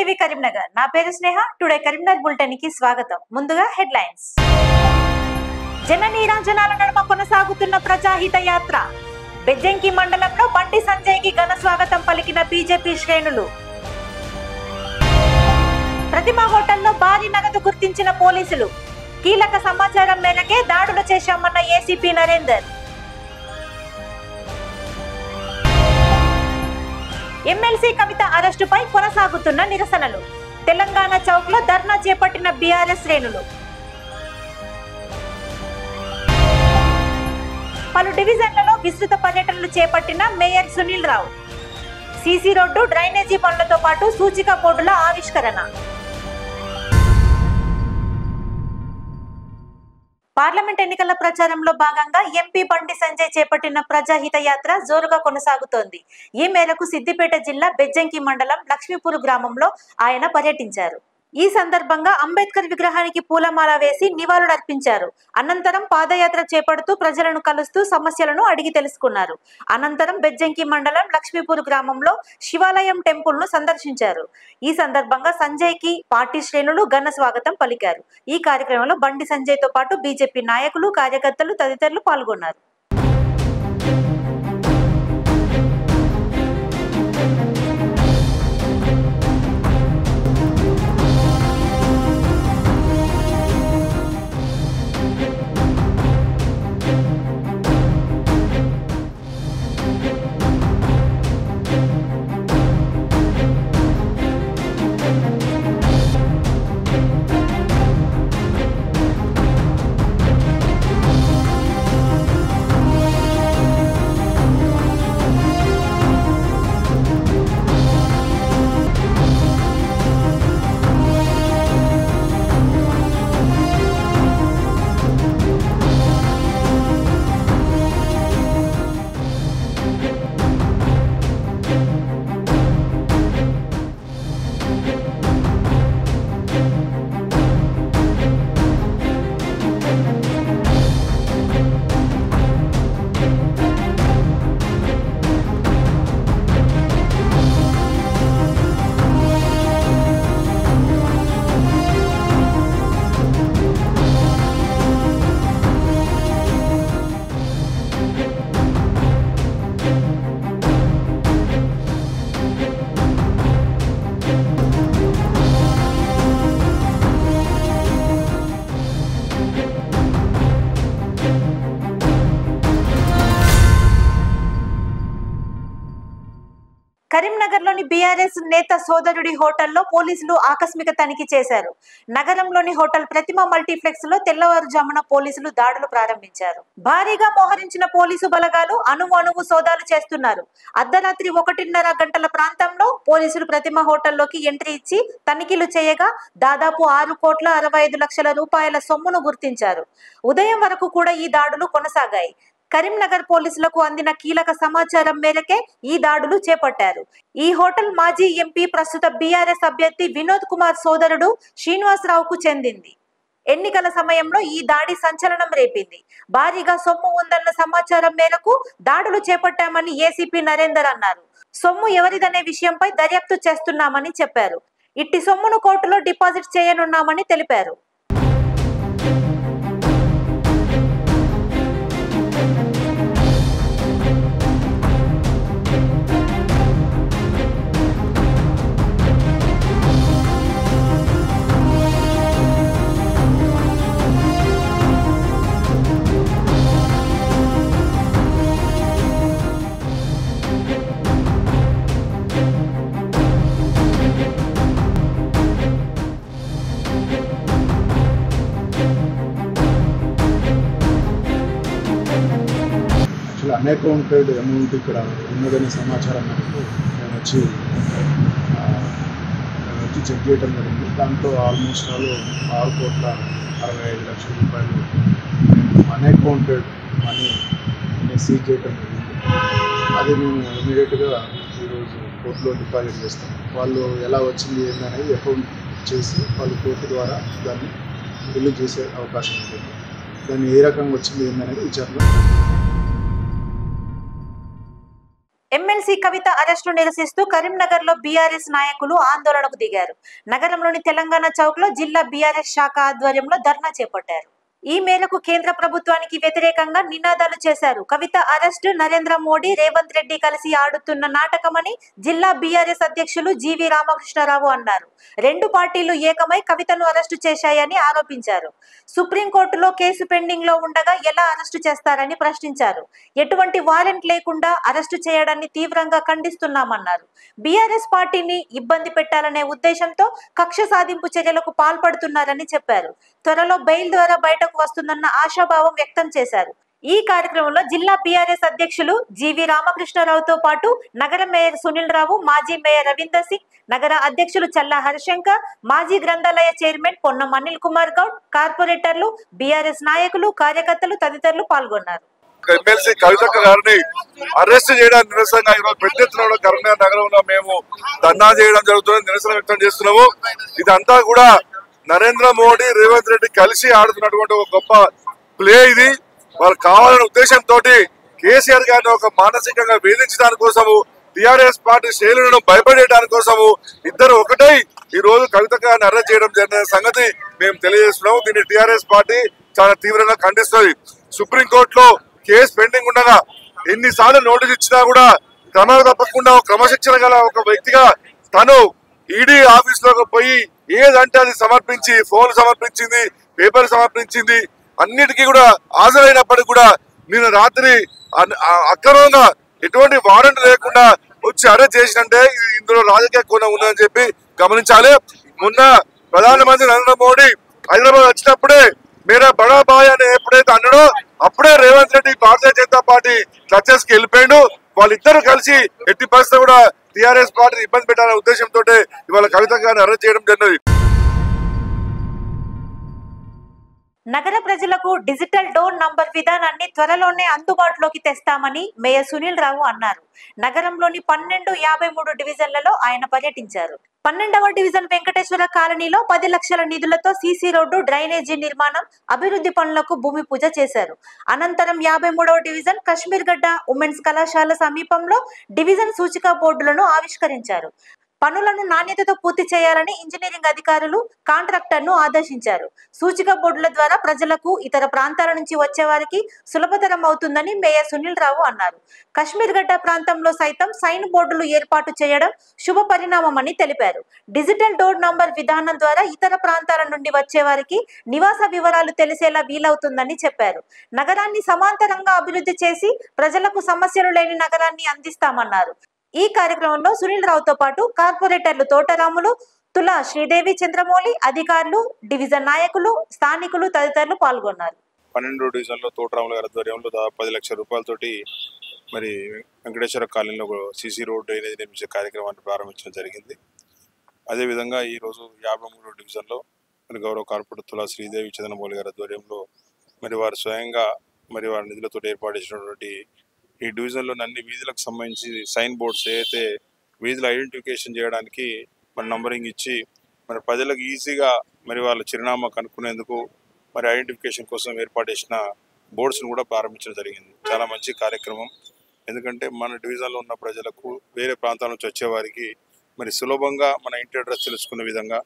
TV Karimnagar నా పేరు స్నేహ today Karimnagar bulletin కి స్వాగతం ముందుగా హెడ్లైన్స్ జన నీరాజనాల నడుమ కొనసాగుతున్న ప్రజాహిత యాత్ర బెజ్జంకి మండలంలో బండి సంజయ్ కి ఘన స్వాగతం పలికిన బీజేపీ శ్రేణులు ప్రతిమా హోటల్లో భారీ నగదు గుర్తించిన పోలీసులు కీలక సమాచారం మేరకే దాడులు చేశామన్న ఏసీపీ నరేందర్ ఎమ్మెల్సీ కవిత అరెస్టుపై కొనసాగుతున్న నిరసనలు తెలంగాణ చౌక్ లో ధర్నా చేపట్టిన బీఆర్ఎస్ శ్రేణులు పలు డివిజన్లలో విస్తృత పర్యటనలు చేపట్టిన mayor Sunil Rao CC road drainage పనులతో పాటు సూచిక బోర్డుల ఆవిష్కరణ పార్లమెంట్ ఎన్నికల ప్రచారంలో భాగంగా ఎంపీ బండి సంజయ్ చేపట్టిన ప్రజాహిత యాత్ర జోరుగా కొనసాగుతోంది. ఈ మేరకు సిద్దిపేట జిల్లా బెజ్జంకి మండలం లక్ష్మీపూర్ గ్రామంలో ఆయన పర్యటించారు. ఈ సందర్భంగా అంబేద్కర్ విగ్రహానికి పూలమాల వేసి నివాళులర్పించారు. అనంతరం పాదయాత్ర చేపడుతూ ప్రజలను కలుస్తూ సమస్యలను అడిగి తెలుసుకున్నారు. అనంతరం బెజ్జంకి మండలం లక్ష్మీపూర్ గ్రామంలో శివాలయం టెంపుల్ ను సందర్శించారు. ఈ సందర్భంగా సంజయ్ కి పార్టీ శ్రేణులు ఘన స్వాగతం పలికారు. ఈ కార్యక్రమంలో బండి సంజయ్ తో పాటు బీజేపీ నాయకులు, కార్యకర్తలు తదితరులు పాల్గొన్నారు. కరీంనగర్లోని బీఆర్ఎస్ నేత సోదరుడి హోటల్లో పోలీసులు ఆకస్మిక తనిఖీ చేశారు. నగరంలోని హోటల్ ప్రతిమ మల్టీప్లెక్స్ లో తెల్లవారుజామున పోలీసులు దాడులు ప్రారంభించారు. భారీగా మోహరించిన పోలీసు బలగాలు అణువు సోదాలు చేస్తున్నారు. అర్ధరాత్రి 1:30 గంటల ప్రాంతంలో పోలీసులు ప్రతిమ హోటల్లోకి ఎంట్రీ ఇచ్చి తనిఖీలు చేయగా దాదాపు 6,65 లక్షల సొమ్మును గుర్తించారు. ఉదయం వరకు కూడా ఈ దాడులు కొనసాగాయి. కరీంనగర్ పోలీసులకు అందిన కీలక సమాచారం మేరకే ఈ దాడులు చేపట్టారు. ఈ హోటల్ మాజీ ఎంపీ ప్రస్తుత బీఆర్ఎస్ అభ్యర్థి వినోద్ కుమార్ సోదరుడు శ్రీనివాసరావుకు చెందింది. ఎన్నికల సమయంలో ఈ దాడి సంచలనం రేపింది. భారీగా సొమ్ము ఉందన్న సమాచారం మేరకు దాడులు చేపట్టామని ఏసీపీ నరేందర్ అన్నారు. సొమ్ము ఎవరిదనే విషయంపై దర్యాప్తు చేస్తున్నామని చెప్పారు. ఇట్టి సొమ్మును కోర్టులో డిపాజిట్ చేయనున్నామని తెలిపారు. అన్అకౌంటెడ్ అమౌంట్ ఇక్కడ ఉన్నదనే సమాచారం మనకు మేము వచ్చి చెక్ చేయడం జరిగింది. దాంట్లో ఆల్మోస్ట్ 6,65 లక్షల అన్అకౌంటెడ్ మనీ సీజ్ చేయడం జరిగింది. అది మేము ఇమీడియట్గా ఈరోజు కోర్టులో డిపాజిట్ చేస్తాం. వాళ్ళు ఎలా వచ్చింది ఏందనేది అకౌంట్ చేసి వాళ్ళు కోర్టు ద్వారా దాన్ని రిలీజ్ చేసే అవకాశం ఉంటుంది. దాన్ని ఏ రకంగా వచ్చింది ఏందనేది విచారణ ఎమ్మెల్సీ కవిత అరెస్టు నిరసిస్తూ కరీంనగర్ లో బీఆర్ఎస్ నాయకులు ఆందోళనకు దిగారు. నగరంలోని తెలంగాణ చౌక్ లో జిల్లా బీఆర్ఎస్ శాఖ ఆధ్వర్యంలో ధర్నా చేపట్టారు. ఈ మేరకు కేంద్ర ప్రభుత్వానికి వ్యతిరేకంగా నినాదాలు చేశారు. కవిత అరెస్ట్ నరేంద్ర మోడీ, రేవంత్ రెడ్డి కలిసి ఆడుతున్న నాటకమని జిల్లా బీఆర్ఎస్ అధ్యక్షులు జీవి రామకృష్ణారావు అన్నారు. రెండు పార్టీలు ఏకమై కవితను అరెస్టు చేశాయని ఆరోపించారు. సుప్రీంకోర్టులో కేసు పెండింగ్ లో ఉండగా ఎలా అరెస్టు చేస్తారని ప్రశ్నించారు. ఎటువంటి వారెంట్ లేకుండా అరెస్టు చేయడాన్ని తీవ్రంగా ఖండిస్తున్నామన్నారు. బీఆర్ఎస్ పార్టీని ఇబ్బంది పెట్టాలనే ఉద్దేశంతో కక్ష సాధింపు చర్యలకు పాల్పడుతున్నారని చెప్పారు. త్వరలో బెయిల్ ద్వారా బయటకు వస్తుందన్న ఆశాభావం వ్యక్తం చేశారు. ఈ కార్యక్రమంలో జిల్లా బీఆర్ఎస్ అధ్యక్షులు జీవి రామకృష్ణారావుతో పాటు నగర మేయర్ సునీల్ రావు, మాజీ మేయర్ రవీందర్ సింగ్, నగర అధ్యక్షులు చల్లా హరిశంకర్, మాజీ గ్రంథాలయ చైర్మన్ పొన్నం అనిల్ కుమార్ గౌడ్, కార్పొరేటర్లు, బీఆర్ఎస్ నాయకులు, కార్యకర్తలు తదితరులు పాల్గొన్నారు. ఎమ్మెల్సీ కవిత గారిని అరెస్ట్ చేయడానికి నిరసనగా ఈరోజు పెద్ద ఎత్తున కరీంనగర్ నగరంలో మేము ధర్నా చేయడం జరుగుతుంది, నిరసన వ్యక్తం చేస్తున్నాము. ఇదంతా కూడా నరేంద్ర మోడీ, రేవంత్ రెడ్డి కలిసి ఆడుతున్నటువంటి ఒక గొప్ప ప్లే ఇది. వాళ్ళు కావాలనే ఉద్దేశంతో కేసీఆర్ గారిని ఒక మానసికంగా వేధించడానికి కోసము, టిఆర్ఎస్ పార్టీ శ్రేణులను భయపడేయడానికి కోసము ఇద్దరు ఒకటై ఈ రోజు కవిత గారిని అరెస్ట్ చేయడం జరిగిన సంగతి మేము తెలియజేస్తున్నాము. దీన్ని టిఆర్ఎస్ పార్టీ చాలా తీవ్రంగా ఖండిస్తుంది. సుప్రీంకోర్టులో కేసు పెండింగ్ ఉండగా ఎన్నిసార్లు నోటీస్ ఇచ్చినా కూడా క్రమాలు తప్పకుండా క్రమశిక్షణ గల ఒక వ్యక్తిగా తను ఈడీ ఆఫీస్ లోకి పోయి ఏదంటే అది సమర్పించి, ఫోన్ సమర్పించింది, పేపర్ సమర్పించింది, అన్నిటికీ కూడా హాజరైనప్పటికీ కూడా నేను రాత్రి అక్రమంగా ఎటువంటి వారెంట్ లేకుండా వచ్చి అరెస్ట్ చేసినంటే ఇందులో రాజకీయ కోణం ఉందని చెప్పి గమనించాలి. మొన్న ప్రధానమంత్రి నరేంద్ర మోడీ హైదరాబాద్ వచ్చినప్పుడే మేరా బడా బాయ్ అని ఎప్పుడైతే అన్నాడో అప్పుడే రేవంత్ రెడ్డి భారతీయ జనతా పార్టీ క్లచెస్ కి వెళ్ళిపోయాడు. వాళ్ళిద్దరు కలిసి ఎట్టి పరిస్థితుల్లో కూడా టిఆర్ఎస్ పార్టీని ఇబ్బంది పెట్టాలనే ఉద్దేశంతో ఇవాళ కవిత గారిని అరెస్ట్ చేయడం జరిగింది. నగర ప్రజలకు డిజిటల్ డోర్ నంబర్ విధానాన్ని త్వరలోనే అందుబాటులోకి తెస్తామని మేయర్ సునీల్ రావు అన్నారు. నగరంలోని 12, 53 డివిజన్లలో ఆయన పర్యటించారు. 12వ డివిజన్ వెంకటేశ్వర కాలనీలో 10 లక్షల నిధులతో సీసీ రోడ్డు, డ్రైనేజీ నిర్మాణం, అభివృద్ధి పనులకు భూమి పూజ చేశారు. అనంతరం 53వ డివిజన్ కశ్మీర్ గడ్డ ఉమెన్స్ కళాశాల సమీపంలో డివిజన్ సూచిక బోర్డులను ఆవిష్కరించారు. పనులను నాణ్యతతో పూర్తి చేయాలని ఇంజనీరింగ్ అధికారులు కాంట్రాక్టర్ను ఆదేశించారు. సూచిక బోర్డుల ద్వారా ప్రజలకు, ఇతర ప్రాంతాల నుంచి వచ్చే వారికి సులభతరం అవుతుందని మేయర్ సునీల్ రావు అన్నారు. కశ్మీర్ గడ్డ ప్రాంతంలో సైతం సైన్ బోర్డులు ఏర్పాటు చేయడం శుభ పరిణామమని తెలిపారు. డిజిటల్ డోర్ నంబర్ విధానం ద్వారా ఇతర ప్రాంతాల నుండి వచ్చే వారికి నివాస వివరాలు తెలిసేలా వీలవుతుందని చెప్పారు. నగరాన్ని సమాంతరంగా అభివృద్ధి చేసి ప్రజలకు సమస్యలు లేని నగరాన్ని అందిస్తామన్నారు. ఈ కార్యక్రమంలో సునీల్ రావుతో పాటు కార్పొరేటర్లు తోటరాములు, తులా శ్రీదేవి, చంద్రమౌళి, అధికారులు, డివిజన్ నాయకులు, స్థానికులు తదితరులు పాల్గొన్నారు. 12 డివిజన్లో తోటరాముల గారి ఆధ్వర్యంలో 10 లక్షల రూపాయలతోటి మరి వెంకటేశ్వర కాలనీలో సీసీ రోడ్డు అనేది నిర్మించే కార్యక్రమాన్ని ప్రారంభించడం జరిగింది. అదేవిధంగా ఈరోజు 53 డివిజన్లో మరి గౌరవ కార్పొరేటర్ తులా శ్రీదేవి, చంద్రమౌళి గారి ఆధ్వర్యంలో మరి వారు స్వయంగా మరి వారి నిధులతో ఏర్పాటు చేసినటువంటి ఈ డివిజన్లో అన్ని వీధులకు సంబంధించి సైన్ బోర్డ్స్ ఏదైతే వీధులు ఐడెంటిఫికేషన్ చేయడానికి మరి నంబరింగ్ ఇచ్చి మరి ప్రజలకు ఈజీగా మరి వాళ్ళ చిరునామా కనుక్కునేందుకు మరి ఐడెంటిఫికేషన్ కోసం ఏర్పాటు చేసిన బోర్డ్స్ను కూడా ప్రారంభించడం జరిగింది. చాలా మంచి కార్యక్రమం. ఎందుకంటే మన డివిజన్లో ఉన్న ప్రజలకు, వేరే ప్రాంతాల నుంచి వచ్చేవారికి మరి సులభంగా మన ఇంటి అడ్రస్ తెలుసుకునే విధంగా,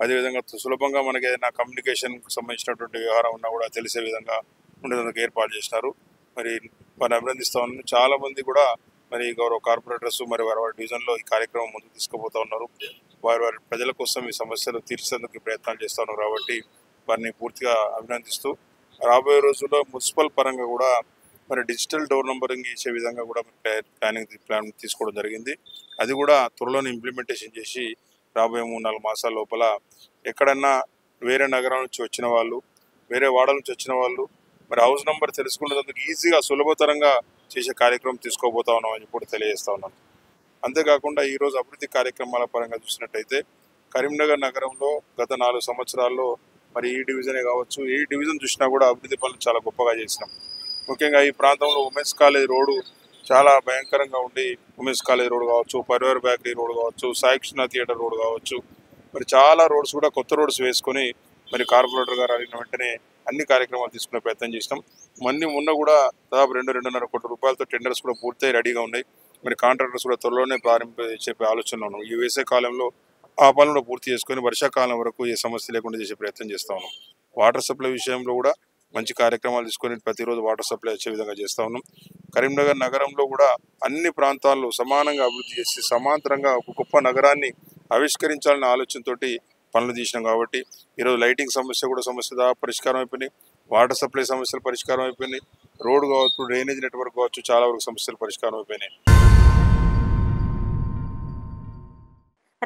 అదేవిధంగా సులభంగా మనకి ఏదైనా కమ్యూనికేషన్కి సంబంధించినటువంటి వ్యవహారం ఉన్నా కూడా తెలిసే విధంగా ఉండేందుకు ఏర్పాటు చేసినారు. మరి వారిని అభినందిస్తూ ఉన్నాను. చాలామంది కూడా మరి గౌరవ కార్పొరేటర్స్ మరి వారి డివిజన్లో ఈ కార్యక్రమం ముందుకు తీసుకుపోతూ ఉన్నారు. వారి ప్రజల కోసం ఈ సమస్యలు తీర్చేందుకు ప్రయత్నాలు చేస్తూ ఉన్నారు. కాబట్టి వారిని పూర్తిగా అభినందిస్తూ రాబోయే రోజుల్లో మున్సిపల్ పరంగా కూడా మరి డిజిటల్ డోర్ నంబరింగ్ ఇచ్చే విధంగా కూడా ప్లాన్ తీసుకోవడం జరిగింది. అది కూడా త్వరలోనే ఇంప్లిమెంటేషన్ చేసి రాబోయే 3-4 మాసాల లోపల ఎక్కడన్నా వేరే నగరాల నుంచి వచ్చిన వాళ్ళు, వేరే వాడల నుంచి వచ్చిన వాళ్ళు మరి హౌస్ నెంబర్ తెలుసుకునేందుకు ఈజీగా సులభతరంగా చేసే కార్యక్రమం తీసుకోబోతా ఉన్నామని ఇప్పుడు తెలియజేస్తా ఉన్నాను. అంతేకాకుండా ఈరోజు అభివృద్ధి కార్యక్రమాల పరంగా చూసినట్టయితే కరీంనగర్ నగరంలో గత 4 సంవత్సరాల్లో మరి ఈ డివిజనే కావచ్చు, ఏ డివిజన్ చూసినా కూడా అభివృద్ధి పనులు చాలా గొప్పగా చేసినాం. ముఖ్యంగా ఈ ప్రాంతంలో ఉమెన్స్ కాలేజ్ రోడ్డు చాలా భయంకరంగా ఉండి, ఉమెన్స్ కాలేజ్ రోడ్ కావచ్చు, పరివార్ బేకరీ రోడ్ కావచ్చు, సాయికృష్ణ థియేటర్ రోడ్ కావచ్చు, మరి చాలా రోడ్స్ కూడా కొత్త రోడ్స్ వేసుకొని మరి కార్పొరేటర్ గారు అడిగిన వెంటనే అన్ని కార్యక్రమాలు తీసుకునే ప్రయత్నం చేసినాం. మొన్న కూడా దాదాపు 2-2.5 కోట్ల రూపాయలతో టెండర్స్ కూడా పూర్తయి రెడీగా ఉన్నాయి. మరి కాంట్రాక్టర్స్ కూడా త్వరలోనే చెప్పే ఆలోచనలో ఉన్నాం. ఈ వేసే కాలంలో ఆ పనులు పూర్తి చేసుకొని వర్షాకాలం వరకు ఏ సమస్య లేకుండా చేసే ప్రయత్నం చేస్తూ ఉన్నాం. వాటర్ సప్లై విషయంలో కూడా మంచి కార్యక్రమాలు తీసుకొని ప్రతిరోజు వాటర్ సప్లై వచ్చే విధంగా చేస్తూ ఉన్నాం. కరీంనగర్ నగరంలో కూడా అన్ని ప్రాంతాల్లో సమానంగా అభివృద్ధి చేసి సమాంతరంగా ఒక గొప్ప నగరాన్ని ఆవిష్కరించాలనే ఆలోచనతో పనులు తీసినాం. కాబట్టి ఈరోజు లైటింగ్ సమస్య పరిష్కారం అయిపోయినాయి, వాటర్ సప్లై సమస్యలు పరిష్కారం అయిపోయినాయి, రోడ్డు కావచ్చు, డ్రైనేజ్ నెట్వర్క్ కావచ్చు, చాలా వరకు సమస్యలు పరిష్కారం అయిపోయినాయి.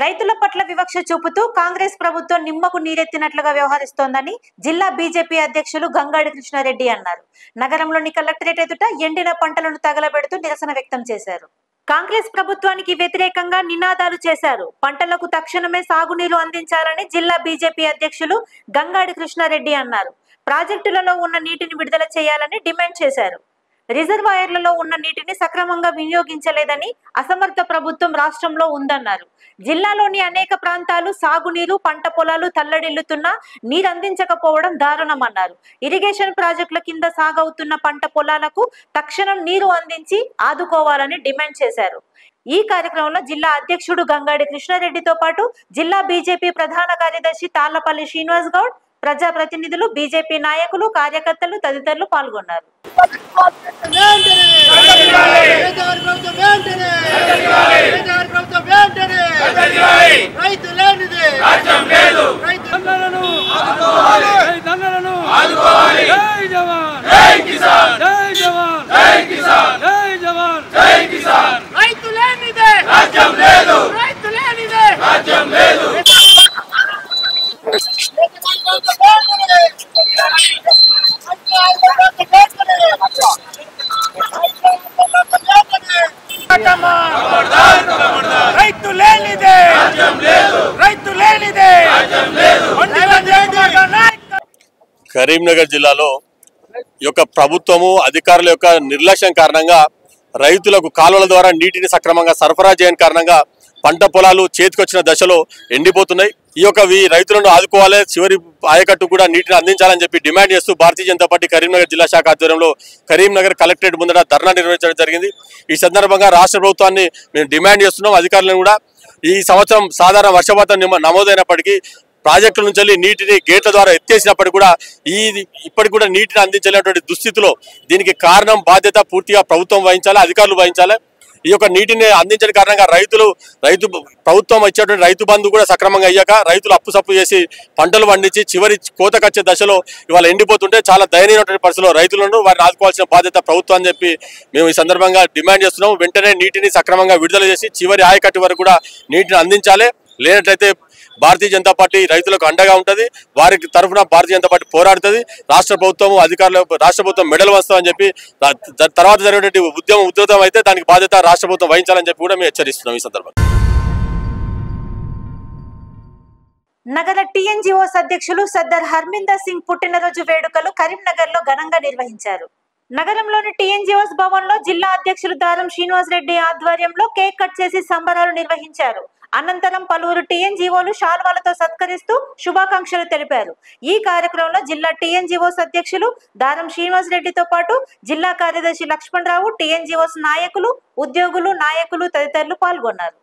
రైతుల పట్ల వివక్ష చూపుతూ కాంగ్రెస్ ప్రభుత్వం నిమ్మకు నీరెత్తినట్లుగా వ్యవహరిస్తోందని జిల్లా బీజేపీ అధ్యక్షులు గంగాడి కృష్ణారెడ్డి అన్నారు. నగరంలోని కలెక్టరేట్ ఎదుట ఎండిన పంటలను తగలబెడుతూ నిరసన వ్యక్తం చేశారు. కాంగ్రెస్ ప్రభుత్వానికి వ్యతిరేకంగా నినాదాలు చేశారు. పంటలకు తక్షణమే సాగునీరు అందించాలని జిల్లా బీజేపీ అధ్యక్షులు గంగాడి కృష్ణారెడ్డి అన్నారు. ప్రాజెక్టులలో ఉన్న నీటిని విడుదల చేయాలని డిమాండ్ చేశారు. రిజర్వాయర్లలో ఉన్న నీటిని సక్రమంగా వినియోగించలేదని అసమర్థ ప్రభుత్వం రాష్ట్రంలో ఉందన్నారు. జిల్లాలోని అనేక ప్రాంతాలు సాగునీరు, పంట పొలాలు తల్లడిల్లుతున్నా నీరు అందించకపోవడం దారుణమన్నారు. ఇరిగేషన్ ప్రాజెక్టుల కింద సాగవుతున్న పంట పొలాలకు తక్షణం నీరు అందించి ఆదుకోవాలని డిమాండ్ చేశారు. ఈ కార్యక్రమంలో జిల్లా అధ్యక్షుడు గంగాడి కృష్ణారెడ్డితో పాటు జిల్లా బీజేపీ ప్రధాన కార్యదర్శి తాళ్లపల్లి శ్రీనివాస్ గౌడ్, ప్రజాప్రతినిధులు, బీజేపీ నాయకులు, కార్యకర్తలు తదితరులు పాల్గొన్నారు. కరీంనగర్ జిల్లాలో యొక్క ప్రభుత్వము అధికారుల యొక్క నిర్లక్ష్యం కారణంగా రైతులకు కాలువల ద్వారా నీటిని సక్రమంగా సరఫరా చేయని కారణంగా పంట పొలాలు చేతికొచ్చిన దశలో ఎండిపోతున్నాయి. ఈ రైతులను ఆదుకోవాలి, చివరి ఆయకట్టు కూడా నీటిని అందించాలని చెప్పి డిమాండ్ చేస్తూ భారతీయ జనతా పార్టీ కరీంనగర్ జిల్లా శాఖ ఆధ్వర్యంలో కరీంనగర్ కలెక్టరేట్ ముందర ధర్నా నిర్వహించడం జరిగింది. ఈ సందర్భంగా రాష్ట్ర ప్రభుత్వాన్ని మేము డిమాండ్ చేస్తున్నాం. అధికారులను కూడా ఈ సంవత్సరం సాధారణ వర్షపాతం నమోదైనప్పటికీ ప్రాజెక్టుల నుంచి నీటిని గేట్ల ద్వారా ఎత్తేసినప్పటికీ కూడా ఇప్పటికి కూడా నీటిని అందించలేనటువంటి దుస్థితిలో దీనికి కారణం బాధ్యత పూర్తిగా ప్రభుత్వం వహించాలి, అధికారులు వహించాలి. ఈ యొక్క నీటిని అందించడం కారణంగా ప్రభుత్వం వచ్చేటువంటి రైతు బంధు కూడా సక్రమంగా అయ్యాక రైతులు అప్పుసప్పు చేసి పంటలు పండించి చివరి కోతకొచ్చే దశలో ఇవాళ ఎండిపోతుంటే చాలా దయనీయమైనటువంటి పరిస్థితిలో రైతులను వారిని ఆదుకోవాల్సిన బాధ్యత ప్రభుత్వం అని చెప్పి మేము ఈ సందర్భంగా డిమాండ్ చేస్తున్నాం. వెంటనే నీటిని సక్రమంగా విడుదల చేసి చివరి ఆయకట్టు వరకు కూడా నీటిని అందించాలి. లేనట్లయితే భారతీయ జనతా పార్టీ రైతులకు అండగా ఉంటుంది, వారికి తరఫున భారతీయ జనతా పార్టీ పోరాడుతుంది. రాష్ట్ర ప్రభుత్వం అధికారులు రాష్ట్ర ప్రభుత్వం మెడలు వస్తామని చెప్పి తర్వాత జరిగినటువంటి ఉద్యమం ఉధృతం అయితే దానికి బాధ్యత రాష్ట్ర ప్రభుత్వం వహించాలని చెప్పి కూడా మేము హెచ్చరిస్తున్నాం. ఈ సందర్భంగా నగర టీఎన్జీఓస్ అధ్యక్షులు సర్దార్ హర్మిందర్ సింగ్ పుట్టినరోజు వేడుకలు కరీంనగర్ లో ఘనంగా నిర్వహించారు. నగరంలోని టీఎన్జీఓస్ భవన్ లో జిల్లా అధ్యక్షులు దారం శ్రీనివాస్ రెడ్డి ఆధ్వర్యంలో కేక్ కట్ చేసి సంబరాలు నిర్వహించారు. అనంతరం పలువురు టీఎన్జీఓలు శాల్వాలతో సత్కరిస్తూ శుభాకాంక్షలు తెలిపారు. ఈ కార్యక్రమంలో జిల్లా టీఎన్జీఓస్ అధ్యక్షులు దారం శ్రీనివాస్ రెడ్డితో పాటు జిల్లా కార్యదర్శి లక్ష్మణరావు, టీఎన్జీఓస్ నాయకులు, ఉద్యోగులు, నాయకులు తదితరులు పాల్గొన్నారు.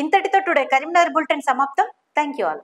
ఇంతటితో టుడే కరీంనగర్ బులెటిన్ సమాప్తం. Thank you all.